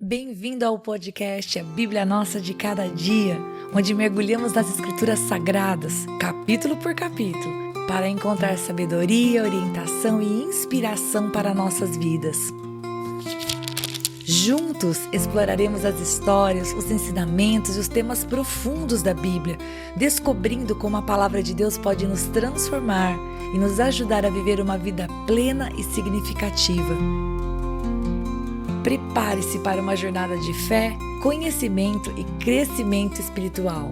Bem-vindo ao podcast A Bíblia Nossa de Cada Dia, onde mergulhamos nas Escrituras Sagradas, capítulo por capítulo, para encontrar sabedoria, orientação e inspiração para nossas vidas. Juntos exploraremos as histórias, os ensinamentos e os temas profundos da Bíblia, descobrindo como a palavra de Deus pode nos transformar e nos ajudar a viver uma vida plena e significativa. Prepare-se para uma jornada de fé, conhecimento e crescimento espiritual.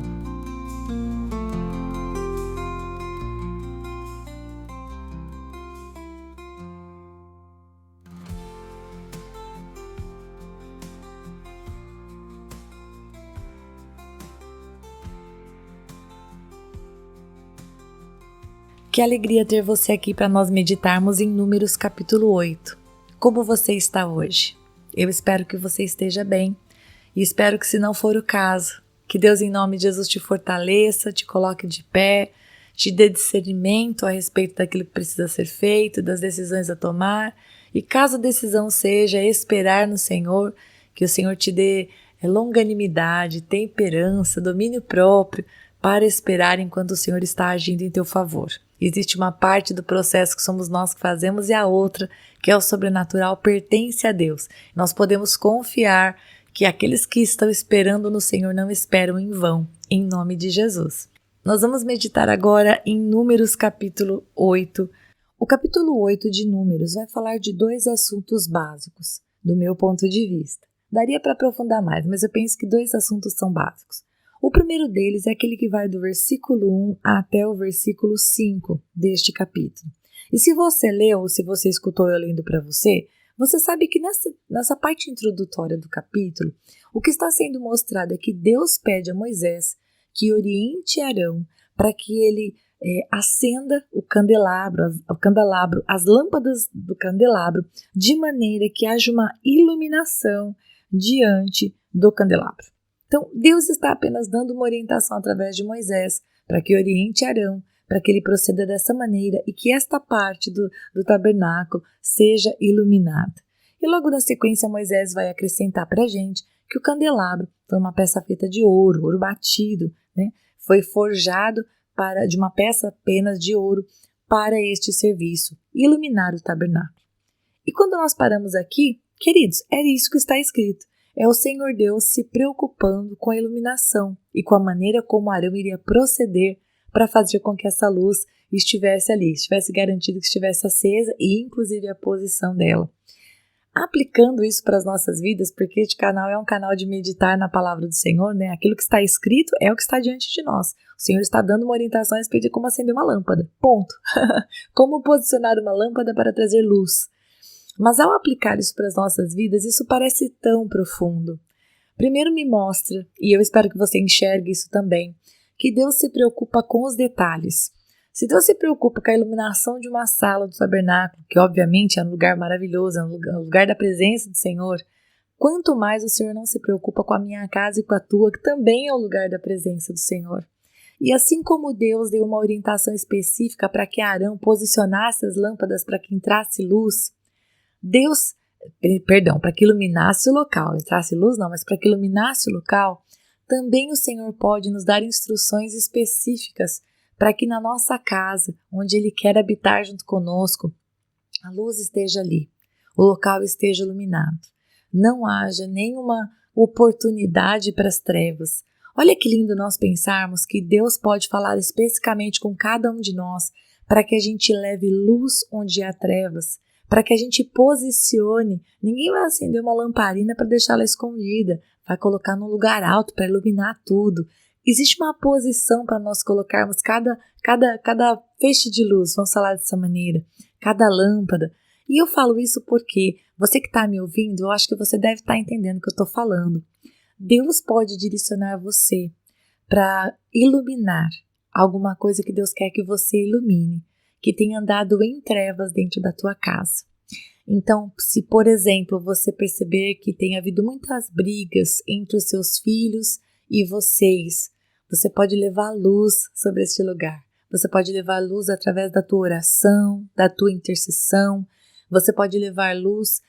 Que alegria ter você aqui para nós meditarmos em Números capítulo 8. Como você está hoje? Eu espero que você esteja bem e espero que, se não for o caso, que Deus, em nome de Jesus, te fortaleça, te coloque de pé, te dê discernimento a respeito daquilo que precisa ser feito, das decisões a tomar, e caso a decisão seja esperar no Senhor, que o Senhor te dê longanimidade, temperança, domínio próprio para esperar enquanto o Senhor está agindo em teu favor. Existe uma parte do processo que somos nós que fazemos e a outra, que é o sobrenatural, pertence a Deus. Nós podemos confiar que aqueles que estão esperando no Senhor não esperam em vão, em nome de Jesus. Nós vamos meditar agora em Números capítulo 8. O capítulo 8 de Números vai falar de dois assuntos básicos, do meu ponto de vista. Daria para aprofundar mais, mas eu penso que dois assuntos são básicos. O primeiro deles é aquele que vai do versículo 1 até o versículo 5 deste capítulo. E se você leu ou se você escutou eu lendo para você, você sabe que nessa parte introdutória do capítulo, o que está sendo mostrado é que Deus pede a Moisés que oriente Arão para que ele acenda o candelabro, as lâmpadas do candelabro, de maneira que haja uma iluminação diante do candelabro. Então, Deus está apenas dando uma orientação através de Moisés para que oriente Arão, para que ele proceda dessa maneira e que esta parte do tabernáculo seja iluminada. E logo na sequência, Moisés vai acrescentar para a gente que o candelabro foi uma peça feita de ouro batido, né? Foi forjado de uma peça apenas de ouro para este serviço, iluminar o tabernáculo. E quando nós paramos aqui, queridos, é isso que está escrito. É o Senhor Deus se preocupando com a iluminação e com a maneira como Arão iria proceder para fazer com que essa luz estivesse ali, estivesse garantido que estivesse acesa e inclusive a posição dela. Aplicando isso para as nossas vidas, porque este canal é um canal de meditar na palavra do Senhor, né? Aquilo que está escrito é o que está diante de nós. O Senhor está dando uma orientação a respeito de como acender uma lâmpada. Ponto. Como posicionar uma lâmpada para trazer luz. Mas ao aplicar isso para as nossas vidas, isso parece tão profundo. Primeiro me mostra, e eu espero que você enxergue isso também, que Deus se preocupa com os detalhes. Se Deus se preocupa com a iluminação de uma sala do tabernáculo, que obviamente é um lugar maravilhoso, é um lugar da presença do Senhor, quanto mais o Senhor não se preocupa com a minha casa e com a tua, que também é o lugar da presença do Senhor. E assim como Deus deu uma orientação específica para que Arão posicionasse as lâmpadas para que entrasse luz, para que iluminasse o local, entrasse luz não, mas para que iluminasse o local, também o Senhor pode nos dar instruções específicas para que na nossa casa, onde Ele quer habitar junto conosco, a luz esteja ali, o local esteja iluminado, não haja nenhuma oportunidade para as trevas. Olha que lindo nós pensarmos que Deus pode falar especificamente com cada um de nós para que a gente leve luz onde há trevas, para que a gente posicione. Ninguém vai acender uma lamparina para deixá-la escondida, vai colocar num lugar alto para iluminar tudo. Existe uma posição para nós colocarmos cada feixe de luz, vamos falar dessa maneira, cada lâmpada. E eu falo isso porque você que está me ouvindo, eu acho que você deve estar entendendo o que eu estou falando. Deus pode direcionar você para iluminar alguma coisa que Deus quer que você ilumine, que tem andado em trevas dentro da tua casa. Então, se, por exemplo, você perceber que tem havido muitas brigas entre os seus filhos e vocês, você pode levar luz sobre este lugar. Você pode levar luz através da tua oração, da tua intercessão. Você pode levar luz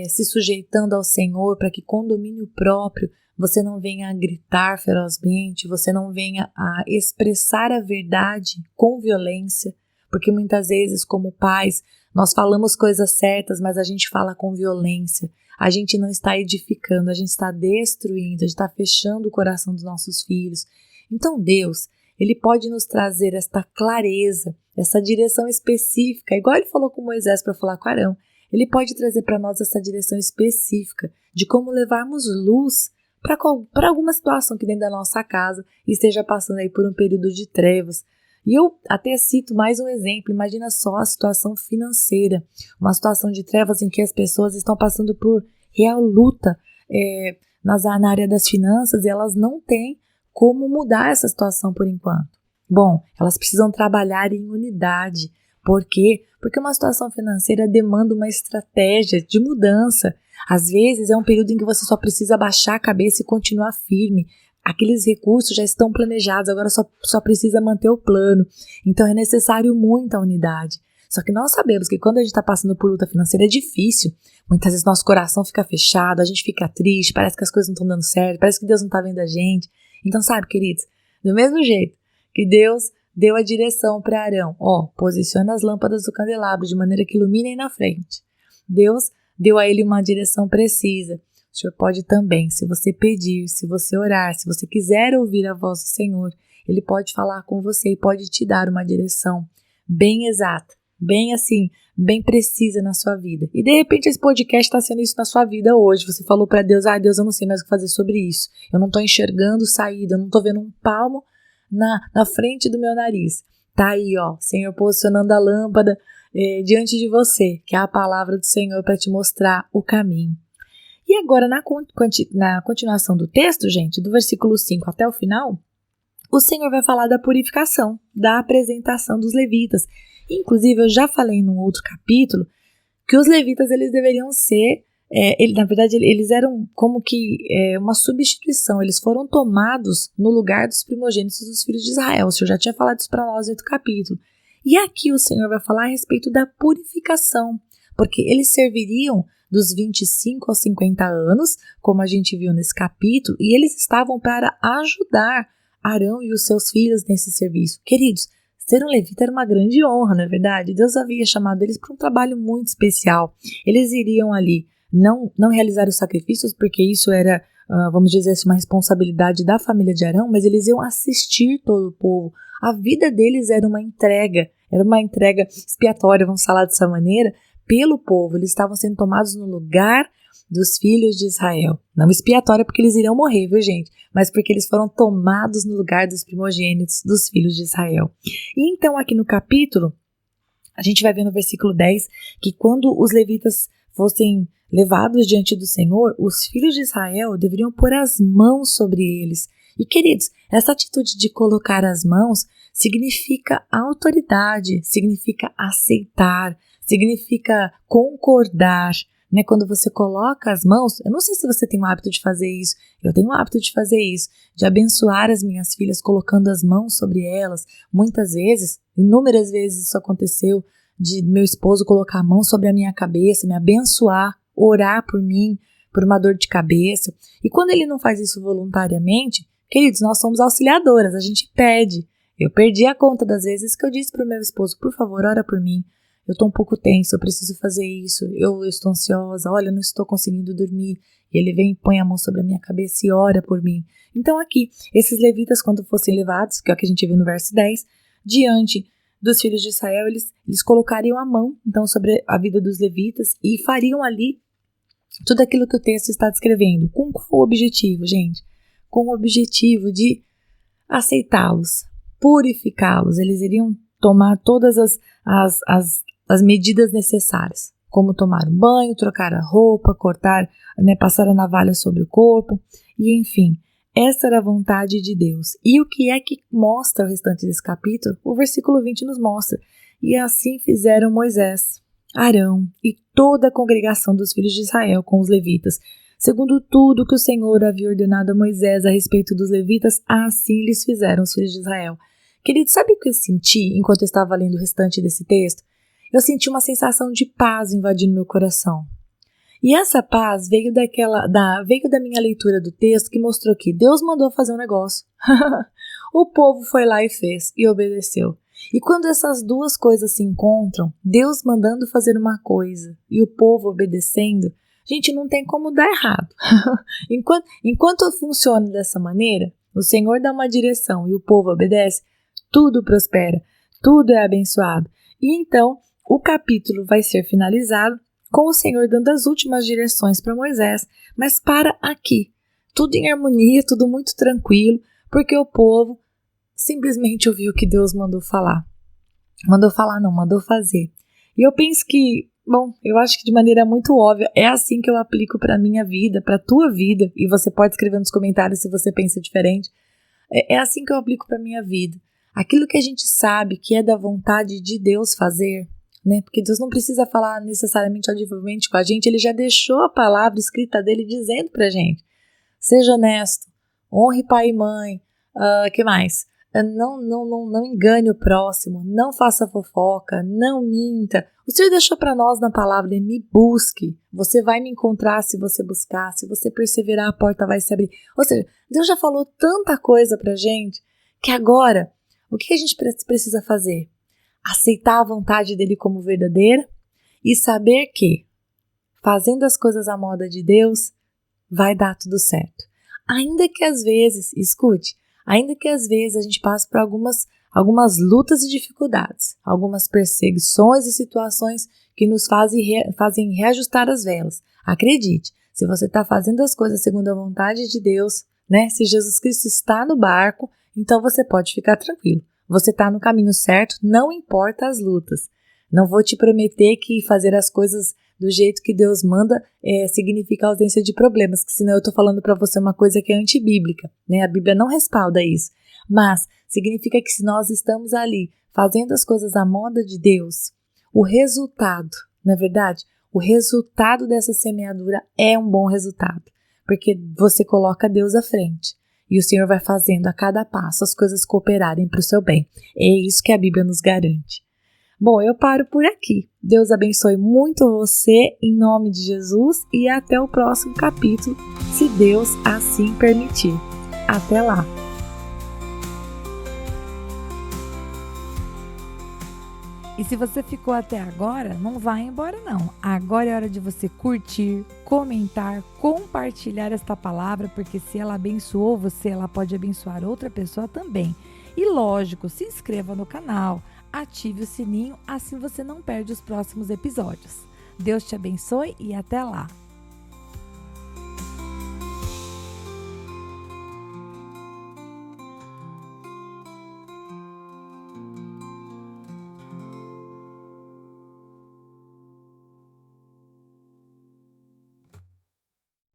se sujeitando ao Senhor, para que com domínio próprio você não venha a gritar ferozmente, você não venha a expressar a verdade com violência, porque muitas vezes, como pais, nós falamos coisas certas, mas a gente fala com violência, a gente não está edificando, a gente está destruindo, a gente está fechando o coração dos nossos filhos. Então Deus, Ele pode nos trazer esta clareza, essa direção específica, igual Ele falou com Moisés para falar com Arão. Ele pode trazer para nós essa direção específica de como levarmos luz para alguma situação que dentro da nossa casa esteja passando aí por um período de trevas. E eu até cito mais um exemplo, imagina só a situação financeira, uma situação de trevas em que as pessoas estão passando por real luta na área das finanças e elas não têm como mudar essa situação por enquanto. Bom, elas precisam trabalhar em unidade. Por quê? Porque uma situação financeira demanda uma estratégia de mudança. Às vezes é um período em que você só precisa baixar a cabeça e continuar firme. Aqueles recursos já estão planejados, agora só precisa manter o plano. Então é necessário muita unidade. Só que nós sabemos que quando a gente está passando por luta financeira é difícil. Muitas vezes nosso coração fica fechado, a gente fica triste, parece que as coisas não estão dando certo, parece que Deus não está vendo a gente. Então sabe, queridos, do mesmo jeito que Deus deu a direção para Arão, posiciona as lâmpadas do candelabro de maneira que iluminem na frente. Deus deu a ele uma direção precisa. O Senhor pode também, se você pedir, se você orar, se você quiser ouvir a voz do Senhor, Ele pode falar com você e pode te dar uma direção bem exata, bem assim, bem precisa na sua vida. E de repente esse podcast está sendo isso na sua vida hoje. Você falou para Deus, Deus, eu não sei mais o que fazer sobre isso. Eu não estou enxergando saída, eu não estou vendo um palmo na frente do meu nariz. Tá aí, Senhor posicionando a lâmpada diante de você, que é a palavra do Senhor para te mostrar o caminho. E agora, na continuação do texto, gente, do versículo 5 até o final, o Senhor vai falar da purificação, da apresentação dos levitas. Inclusive, eu já falei num outro capítulo que os levitas eles deveriam ser, na verdade, eles eram como que uma substituição, eles foram tomados no lugar dos primogênitos dos filhos de Israel. O Senhor já tinha falado isso para nós no outro capítulo. E aqui o Senhor vai falar a respeito da purificação, porque eles serviriam dos 25 aos 50 anos, como a gente viu nesse capítulo, e eles estavam para ajudar Arão e os seus filhos nesse serviço. Queridos, ser um levita era uma grande honra, não é verdade? Deus havia chamado eles para um trabalho muito especial. Eles iriam ali não realizar os sacrifícios, porque isso era, vamos dizer assim, uma responsabilidade da família de Arão, mas eles iam assistir todo o povo. A vida deles era uma entrega expiatória, vamos falar dessa maneira, pelo povo. Eles estavam sendo tomados no lugar dos filhos de Israel. Não expiatória porque eles iriam morrer, viu, gente? Mas porque eles foram tomados no lugar dos primogênitos dos filhos de Israel. E então aqui no capítulo, a gente vai ver no versículo 10 que quando os levitas fossem levados diante do Senhor, os filhos de Israel deveriam pôr as mãos sobre eles. E queridos, essa atitude de colocar as mãos significa autoridade, significa aceitar, significa concordar, né? Quando você coloca as mãos, eu não sei se você tem o hábito de fazer isso, eu tenho o hábito de fazer isso, de abençoar as minhas filhas colocando as mãos sobre elas. Muitas vezes, inúmeras vezes isso aconteceu, de meu esposo colocar a mão sobre a minha cabeça, me abençoar, orar por mim, por uma dor de cabeça. E quando ele não faz isso voluntariamente, queridos, nós somos auxiliadoras, a gente pede. Eu perdi a conta das vezes que eu disse para o meu esposo, por favor, ora por mim. Eu estou um pouco tenso, eu preciso fazer isso, eu estou ansiosa, olha, eu não estou conseguindo dormir. E ele vem, põe a mão sobre a minha cabeça e ora por mim. Então aqui, esses levitas, quando fossem levados, que é o que a gente vê no verso 10, diante dos filhos de Israel, eles colocariam a mão, então, sobre a vida dos levitas e fariam ali tudo aquilo que o texto está descrevendo. Com qual objetivo, gente? Com o objetivo de aceitá-los, purificá-los. Eles iriam tomar todas as medidas necessárias, como tomar um banho, trocar a roupa, cortar, passar a navalha sobre o corpo, e enfim, essa era a vontade de Deus. E o que é que mostra o restante desse capítulo? O versículo 20 nos mostra. E assim fizeram Moisés, Arão e toda a congregação dos filhos de Israel com os levitas. Segundo tudo que o Senhor havia ordenado a Moisés a respeito dos levitas, assim lhes fizeram os filhos de Israel. Querido, sabe o que eu senti enquanto eu estava lendo o restante desse texto? Eu senti uma sensação de paz invadindo meu coração. E essa paz veio veio da minha leitura do texto que mostrou que Deus mandou fazer um negócio. O povo foi lá e fez e obedeceu. E quando essas duas coisas se encontram, Deus mandando fazer uma coisa e o povo obedecendo, gente, não tem como dar errado. Enquanto funciona dessa maneira, o Senhor dá uma direção e o povo obedece, tudo prospera, tudo é abençoado. E então, o capítulo vai ser finalizado com o Senhor dando as últimas direções para Moisés, mas para aqui. Tudo em harmonia, tudo muito tranquilo, porque o povo simplesmente ouviu o que Deus mandou falar. Mandou falar não, mandou fazer. E eu penso que, eu acho que de maneira muito óbvia, é assim que eu aplico para a minha vida, para a tua vida, e você pode escrever nos comentários se você pensa diferente. É assim que eu aplico para a minha vida. Aquilo que a gente sabe que é da vontade de Deus fazer, né? Porque Deus não precisa falar necessariamente audivelmente com a gente, Ele já deixou a palavra escrita dele dizendo pra gente. Seja honesto, honre pai e mãe, que mais? Não engane o próximo, não faça fofoca, não minta. O Senhor deixou para nós na palavra, me busque. Você vai me encontrar se você buscar, se você perseverar, a porta vai se abrir. Ou seja, Deus já falou tanta coisa pra gente, que agora, o que a gente precisa fazer? Aceitar a vontade dele como verdadeira e saber que, fazendo as coisas à moda de Deus, vai dar tudo certo. Ainda que às vezes, escute, ainda que às vezes a gente passe por algumas lutas e dificuldades, algumas perseguições e situações que nos fazem reajustar as velas. Acredite, se você está fazendo as coisas segundo a vontade de Deus, né? Se Jesus Cristo está no barco, então você pode ficar tranquilo. Você está no caminho certo, não importa as lutas. Não vou te prometer que fazer as coisas do jeito que Deus manda significa ausência de problemas, que senão eu estou falando para você uma coisa que é antibíblica, né? A Bíblia não respalda isso, mas significa que se nós estamos ali fazendo as coisas à moda de Deus, o resultado, na verdade, o resultado dessa semeadura é um bom resultado, porque você coloca Deus à frente. E o Senhor vai fazendo a cada passo as coisas cooperarem para o seu bem. É isso que a Bíblia nos garante. Bom, eu paro por aqui. Deus abençoe muito você, em nome de Jesus, e até o próximo capítulo, se Deus assim permitir. Até lá! E se você ficou até agora, não vai embora não. Agora é hora de você curtir, comentar, compartilhar esta palavra, porque se ela abençoou você, ela pode abençoar outra pessoa também. E lógico, se inscreva no canal, ative o sininho, assim você não perde os próximos episódios. Deus te abençoe e até lá!